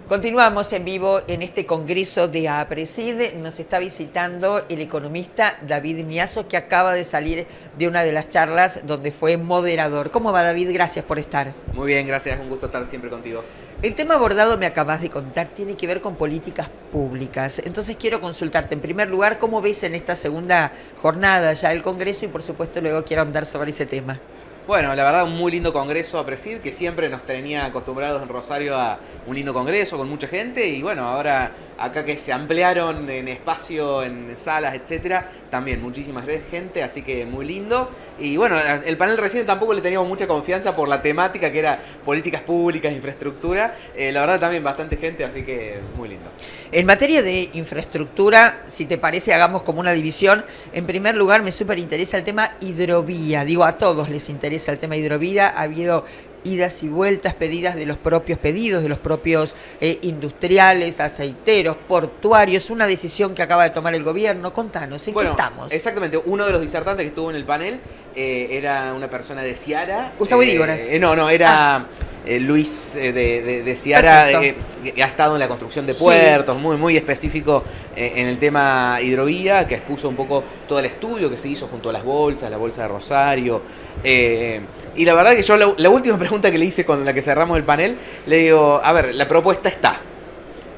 Continuamos en vivo en este congreso de APRESID. Nos está visitando el economista David Miazo, que acaba de salir de una de las charlas donde fue moderador. ¿Cómo va, David? Gracias por estar. Muy bien, gracias. Un gusto estar siempre contigo. El tema abordado, me acabas de contar, tiene que ver con políticas públicas. Entonces quiero consultarte, en primer lugar, ¿cómo ves en esta segunda jornada ya el congreso? Y por supuesto luego quiero ahondar sobre ese tema. Bueno, la verdad, un muy lindo congreso APRESID, que siempre nos tenía acostumbrados en Rosario a un lindo congreso con mucha gente. Y bueno, ahora acá que se ampliaron en espacio, en salas, etcétera, también muchísima gente, así que muy lindo. Y bueno, el panel recién tampoco le teníamos mucha confianza por la temática que era políticas públicas, infraestructura. La verdad también bastante gente, así que muy lindo. En materia de infraestructura, si te parece, hagamos como una división. En primer lugar, me súper interesa el tema hidrovía. Digo, a todos les interesa el tema hidrovía. Ha habido idas y vueltas, pedidas de los propios pedidos, de los propios industriales, aceiteros, portuarios, una decisión que acaba de tomar el gobierno. Contanos, ¿en qué estamos? Exactamente, uno de los disertantes que estuvo en el panel era una persona de Ciara. Gustavo Idígoras. No, era Luis de Ciara, que ha estado en la construcción de puertos, sí, muy específico en el tema hidrovía, que expuso un poco todo el estudio que se hizo junto a las bolsas, la bolsa de Rosario. Y la verdad que yo la última pregunta que le hice con la que cerramos el panel, le digo, a ver, la propuesta está,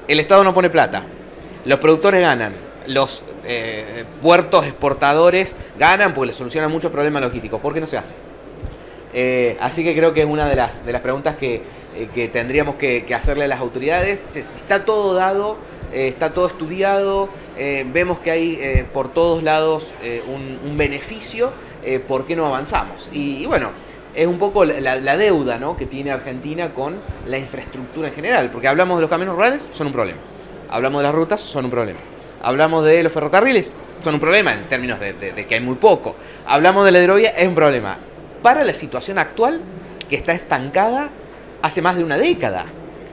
el Estado no pone plata, los productores ganan, los puertos exportadores ganan porque les solucionan muchos problemas logísticos, ¿por qué no se hace? Así que creo que es una de las preguntas que tendríamos que hacerle a las autoridades. Si está todo dado, está todo estudiado, vemos que hay por todos lados un beneficio, ¿por qué no avanzamos? Y bueno, es un poco la deuda, ¿no?, que tiene Argentina con la infraestructura en general, porque hablamos de los caminos rurales, son un problema. Hablamos de las rutas, son un problema. Hablamos de los ferrocarriles, son un problema en términos de que hay muy poco. Hablamos de la hidrovía, es un problema. Para la situación actual, que está estancada hace más de una década.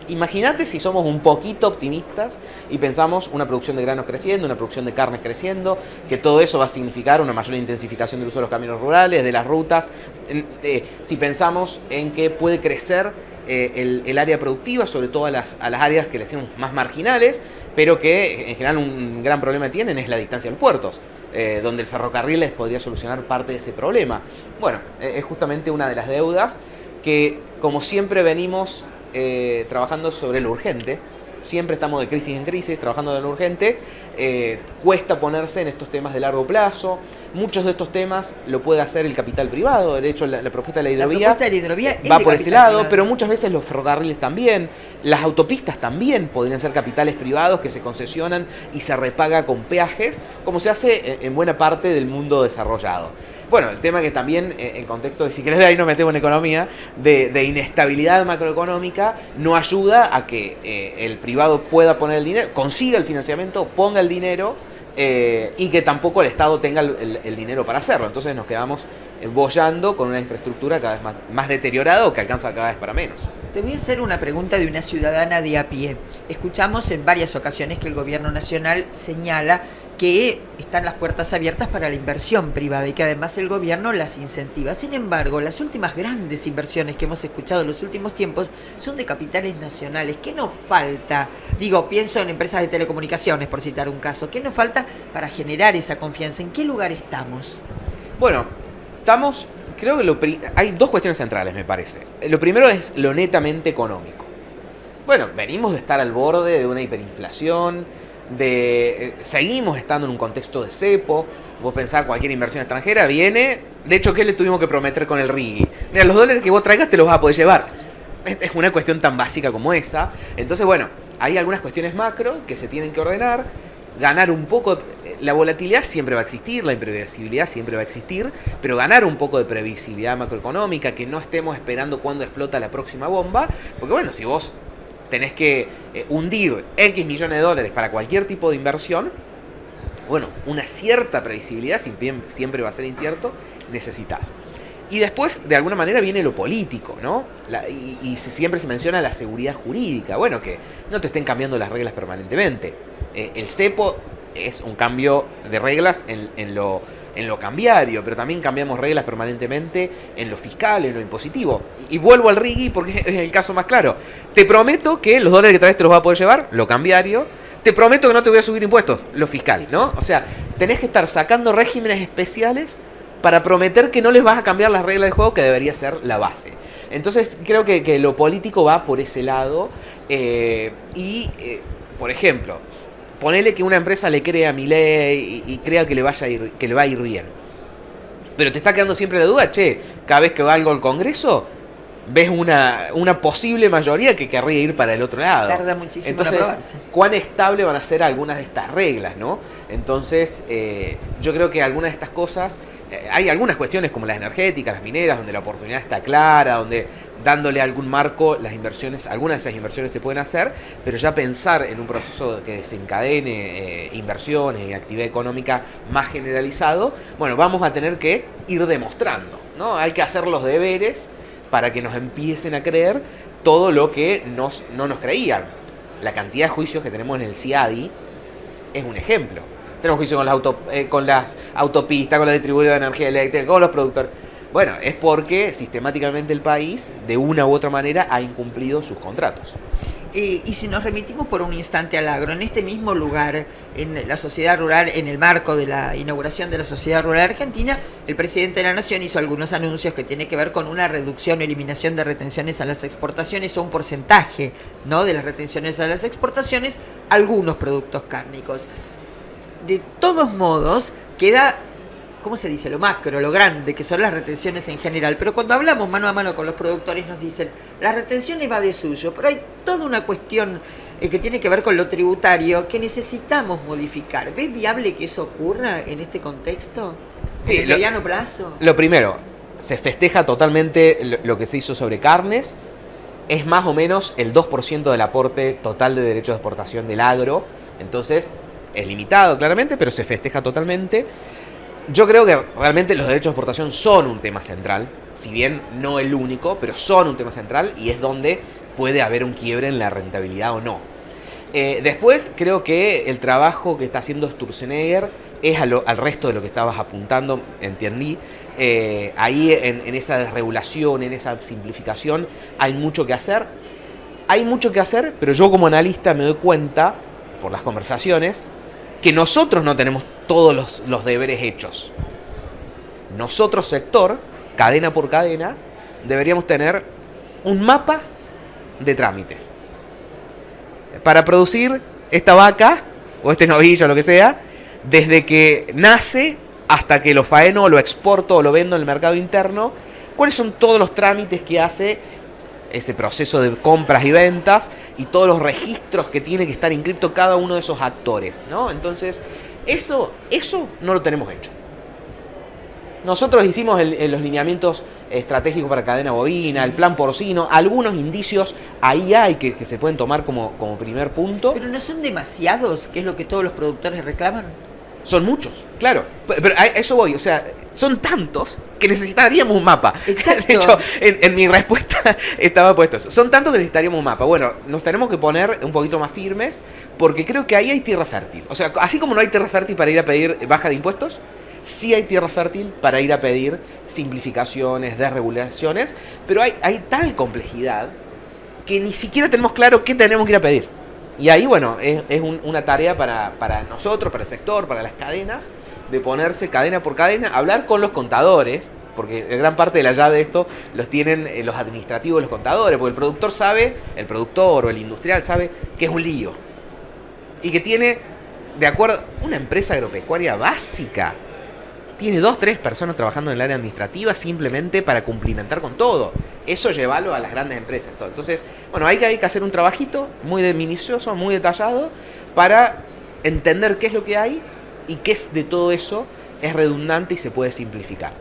Imagínate si somos un poquito optimistas y pensamos una producción de granos creciendo, una producción de carnes creciendo, que todo eso va a significar una mayor intensificación del uso de los caminos rurales, de las rutas. Si pensamos en que puede crecer el área productiva, sobre todo a las áreas que le decimos más marginales, pero que en general un gran problema tienen es la distancia a los puertos, donde el ferrocarril les podría solucionar parte de ese problema. Bueno, es justamente una de las deudas que, como siempre venimos trabajando sobre lo urgente, siempre estamos de crisis en crisis, trabajando en lo urgente, cuesta ponerse en estos temas de largo plazo. Muchos de estos temas lo puede hacer el capital privado. De hecho, la propuesta de la hidrovía va por ese lado, pero muchas veces los ferrocarriles también, las autopistas también podrían ser capitales privados que se concesionan y se repaga con peajes, como se hace en buena parte del mundo desarrollado. Bueno, el tema que también, en contexto de, si querés, ahí nos metemos en economía, de inestabilidad macroeconómica, no ayuda a que el privado pueda poner el dinero, consiga el financiamiento, ponga el dinero, y que tampoco el Estado tenga el dinero para hacerlo. Entonces nos quedamos boyando con una infraestructura cada vez más deteriorada o que alcanza cada vez para menos. Te voy a hacer una pregunta de una ciudadana de a pie. Escuchamos en varias ocasiones que el gobierno nacional señala que están las puertas abiertas para la inversión privada y que además el gobierno las incentiva. Sin embargo, las últimas grandes inversiones que hemos escuchado en los últimos tiempos son de capitales nacionales. ¿Qué nos falta? Digo, pienso en empresas de telecomunicaciones, por citar un caso. ¿Qué nos falta para generar esa confianza? ¿En qué lugar estamos? Bueno, creo que hay dos cuestiones centrales, me parece. Lo primero es lo netamente económico. Bueno, venimos de estar al borde de una hiperinflación, seguimos estando en un contexto de cepo. Vos pensás, cualquier inversión extranjera viene. De hecho, ¿qué le tuvimos que prometer con el RIGI? Mira, los dólares que vos traigas te los vas a poder llevar. Es una cuestión tan básica como esa. Entonces, bueno, hay algunas cuestiones macro que se tienen que ordenar. Ganar un poco, la volatilidad siempre va a existir, la imprevisibilidad siempre va a existir, pero ganar un poco de previsibilidad macroeconómica, que no estemos esperando cuándo explota la próxima bomba, porque bueno, si vos tenés que hundir X millones de dólares para cualquier tipo de inversión, bueno, una cierta previsibilidad, siempre va a ser incierto, necesitas. Y después, de alguna manera, viene lo político, ¿no? Y siempre se menciona la seguridad jurídica. Bueno, que no te estén cambiando las reglas permanentemente. El cepo es un cambio de reglas en lo cambiario, pero también cambiamos reglas permanentemente en lo fiscal, en lo impositivo. Y vuelvo al RIGI porque es el caso más claro. Te prometo que los dólares que traes te los vas a poder llevar, lo cambiario. Te prometo que no te voy a subir impuestos, lo fiscal, ¿no? O sea, tenés que estar sacando regímenes especiales para prometer que no les vas a cambiar las reglas del juego, que debería ser la base. Entonces, creo que lo político va por ese lado. Por ejemplo, ponele que una empresa le crea a Milei y crea que le va a ir bien. Pero te está quedando siempre la duda, cada vez que va algo al Congreso, ves una posible mayoría que querría ir para el otro lado. Tarda muchísimo. Entonces, en aprobarse. ¿cuán estable van a ser algunas de estas reglas, no? Entonces, yo creo que algunas de estas cosas, hay algunas cuestiones como las energéticas, las mineras, donde la oportunidad está clara, donde dándole algún marco, las inversiones, algunas de esas inversiones se pueden hacer, pero ya pensar en un proceso que desencadene inversiones y actividad económica más generalizado, bueno, vamos a tener que ir demostrando, ¿no? Hay que hacer los deberes para que nos empiecen a creer todo lo que no nos creían. La cantidad de juicios que tenemos en el CIADI es un ejemplo. Tenemos juicios con las autopistas, con la distribuidora de energía eléctrica, con los productores. Bueno, es porque sistemáticamente el país, de una u otra manera, ha incumplido sus contratos. Y si nos remitimos por un instante al agro, en este mismo lugar, en la sociedad rural, en el marco de la inauguración de la Sociedad Rural Argentina, el presidente de la Nación hizo algunos anuncios que tienen que ver con una reducción o eliminación de retenciones a las exportaciones o un porcentaje, ¿no?, de las retenciones a las exportaciones, algunos productos cárnicos. De todos modos, queda, ¿cómo se dice?, lo macro, lo grande, que son las retenciones en general. Pero cuando hablamos mano a mano con los productores nos dicen, las retenciones va de suyo, pero hay toda una cuestión que tiene que ver con lo tributario que necesitamos modificar. ¿Ves viable que eso ocurra en este contexto? Sí, ¿En el mediano plazo? Lo primero, se festeja totalmente lo que se hizo sobre carnes. Es más o menos el 2% del aporte total de derechos de exportación del agro. Entonces, es limitado claramente, pero se festeja totalmente. Yo creo que realmente los derechos de exportación son un tema central, si bien no el único, pero son un tema central y es donde puede haber un quiebre en la rentabilidad o no. Después creo que el trabajo que está haciendo Sturzenegger es al resto de lo que estabas apuntando, entendí. Ahí en esa desregulación, en esa simplificación, hay mucho que hacer. Hay mucho que hacer, pero yo como analista me doy cuenta, por las conversaciones, que nosotros no tenemos todos los deberes hechos. Nosotros, sector, cadena por cadena, deberíamos tener un mapa de trámites. Para producir esta vaca, o este novillo, o lo que sea, desde que nace hasta que lo faeno, lo exporto o lo vendo en el mercado interno, ¿cuáles son todos los trámites que hace ese proceso de compras y ventas y todos los registros que tiene que estar inscrito cada uno de esos actores, ¿no? Entonces, eso no lo tenemos hecho. Nosotros hicimos los lineamientos estratégicos para cadena bovina, el plan porcino, algunos indicios ahí hay que se pueden tomar como primer punto. Pero no son demasiados, que es lo que todos los productores reclaman. Son muchos, claro. Pero a eso voy, o sea, son tantos que necesitaríamos un mapa. Exacto. De hecho, en mi respuesta estaba puesto eso. Son tantos que necesitaríamos un mapa. Bueno, nos tenemos que poner un poquito más firmes porque creo que ahí hay tierra fértil. O sea, así como no hay tierra fértil para ir a pedir baja de impuestos, sí hay tierra fértil para ir a pedir simplificaciones, desregulaciones, pero hay tal complejidad que ni siquiera tenemos claro qué tenemos que ir a pedir. Y ahí, bueno, es una tarea para nosotros, para el sector, para las cadenas, de ponerse cadena por cadena, hablar con los contadores, porque gran parte de la llave de esto los tienen los administrativos, los contadores, porque el productor sabe, el productor o el industrial sabe que es un lío. Y que tiene, de acuerdo, una empresa agropecuaria básica, tiene 2, 3 personas trabajando en el área administrativa simplemente para cumplimentar con todo. Eso llévalo a las grandes empresas. Todo. Entonces, bueno, hay que hacer un trabajito muy minucioso, muy detallado, para entender qué es lo que hay y qué es de todo eso es redundante y se puede simplificar.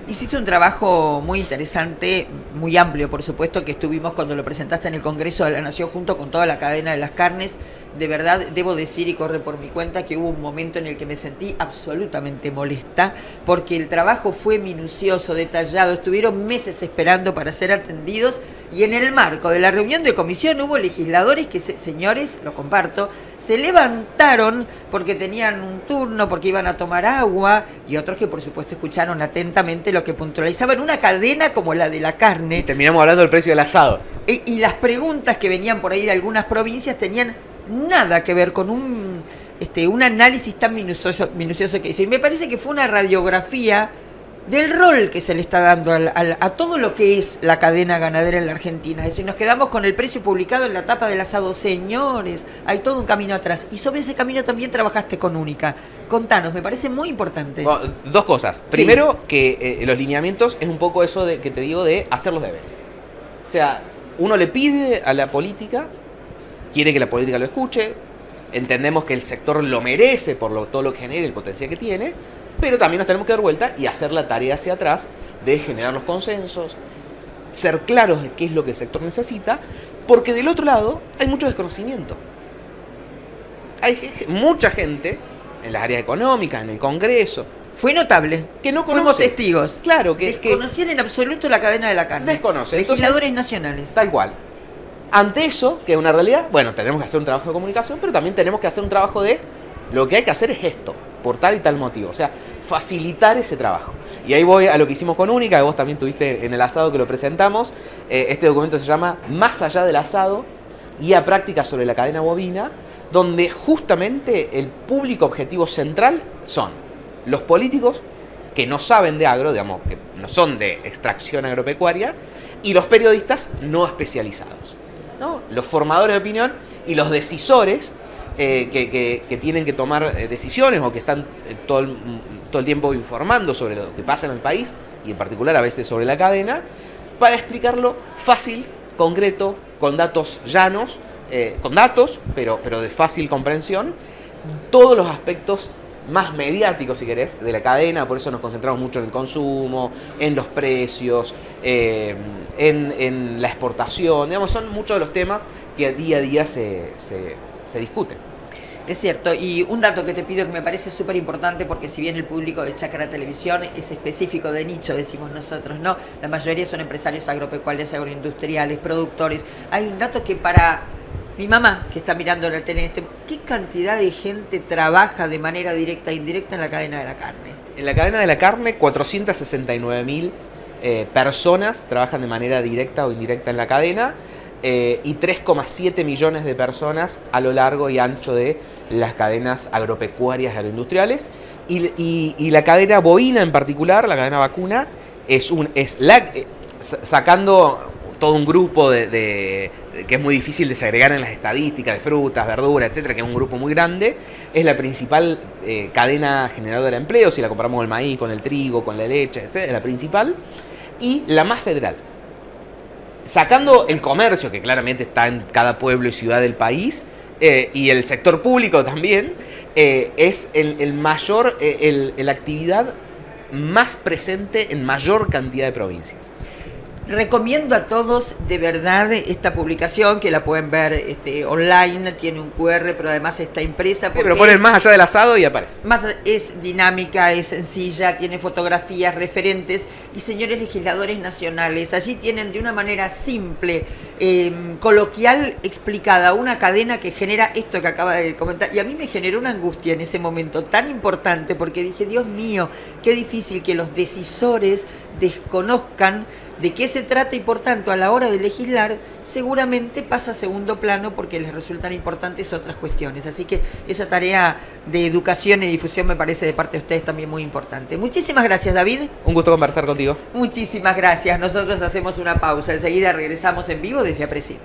Hiciste un trabajo muy interesante, muy amplio, por supuesto, que estuvimos cuando lo presentaste en el Congreso de la Nación junto con toda la cadena de las carnes, de verdad debo decir, y corre por mi cuenta, que hubo un momento en el que me sentí absolutamente molesta, porque el trabajo fue minucioso, detallado, estuvieron meses esperando para ser atendidos, y en el marco de la reunión de comisión hubo legisladores que, señores, lo comparto, se levantaron porque tenían un turno, porque iban a tomar agua, y otros que por supuesto escucharon atentamente lo que puntualizaban una cadena como la de la carne. Y terminamos hablando del precio del asado. Y las preguntas que venían por ahí de algunas provincias tenían nada que ver con un análisis tan minucioso que hizo. Y me parece que fue una radiografía del rol que se le está dando a todo lo que es la cadena ganadera en la Argentina. Es decir, nos quedamos con el precio publicado en la tapa del asado. Señores, hay todo un camino atrás. Y sobre ese camino también trabajaste con Única. Contanos, me parece muy importante. Bueno, dos cosas. Primero, que los lineamientos es un poco eso de que te digo de hacer los deberes. O sea, uno le pide a la política, quiere que la política lo escuche, entendemos que el sector lo merece por todo lo que genera y el potencial que tiene, pero también nos tenemos que dar vuelta y hacer la tarea hacia atrás de generar los consensos, ser claros de qué es lo que el sector necesita, porque del otro lado hay mucho desconocimiento. Hay mucha gente en las áreas económicas, en el Congreso. Fue notable. Que no conoce. Fuimos testigos. Claro, que desconocían en absoluto la cadena de la carne. Desconoce. Legisladores Entonces, nacionales. Tal cual. Ante eso, que es una realidad, bueno, tenemos que hacer un trabajo de comunicación, pero también tenemos que hacer un trabajo de lo que hay que hacer es esto, por tal y tal motivo. O sea, facilitar ese trabajo. Y ahí voy a lo que hicimos con Única, que vos también tuviste en el asado que lo presentamos. Este documento se llama Más allá del asado, guía práctica sobre la cadena bovina, donde justamente el público objetivo central son los políticos que no saben de agro, digamos, que no son de extracción agropecuaria, y los periodistas no especializados, ¿no? Los formadores de opinión y los decisores que tienen que tomar decisiones o que están todo el tiempo informando sobre lo que pasa en el país y en particular a veces sobre la cadena, para explicarlo fácil, concreto, con datos llanos, con datos, pero de fácil comprensión, todos los aspectos más mediáticos, si querés, de la cadena. Por eso nos concentramos mucho en el consumo, en los precios, en la exportación. Digamos, son muchos de los temas que día a día se discuten. Es cierto, y un dato que te pido que me parece súper importante, porque si bien el público de Chácara Televisión es específico de nicho, decimos nosotros, ¿no? La mayoría son empresarios agropecuarios, agroindustriales, productores. Hay un dato que para mi mamá, que está mirando la tele, ¿qué cantidad de gente trabaja de manera directa e indirecta en la cadena de la carne? En la cadena de la carne, 469.000 personas trabajan de manera directa o indirecta en la cadena, y 3,7 millones de personas a lo largo y ancho de las cadenas agropecuarias agroindustriales. Y la cadena bovina en particular, la cadena vacuna, sacando todo un grupo que es muy difícil de segregar en las estadísticas, de frutas, verduras, etcétera, que es un grupo muy grande, es la principal cadena generadora de empleo, si la comparamos con el maíz, con el trigo, con la leche, etcétera, es la principal, y la más federal. Sacando el comercio, que claramente está en cada pueblo y ciudad del país, y el sector público también, es la actividad más presente en mayor cantidad de provincias. Recomiendo a todos de verdad esta publicación, que la pueden ver online, tiene un QR, pero además está impresa. Sí, pero ponen más allá del asado y aparece. Es dinámica, es sencilla, tiene fotografías, referentes, y señores legisladores nacionales, allí tienen de una manera simple, coloquial, explicada, una cadena que genera esto que acaba de comentar, y a mí me generó una angustia en ese momento tan importante, porque dije, Dios mío, qué difícil que los decisores desconozcan de qué se trata, y por tanto a la hora de legislar seguramente pasa a segundo plano porque les resultan importantes otras cuestiones. Así que esa tarea de educación y difusión me parece de parte de ustedes también muy importante. Muchísimas gracias, David. Un gusto conversar contigo. Muchísimas gracias. Nosotros hacemos una pausa. Enseguida regresamos en vivo desde Apresidio.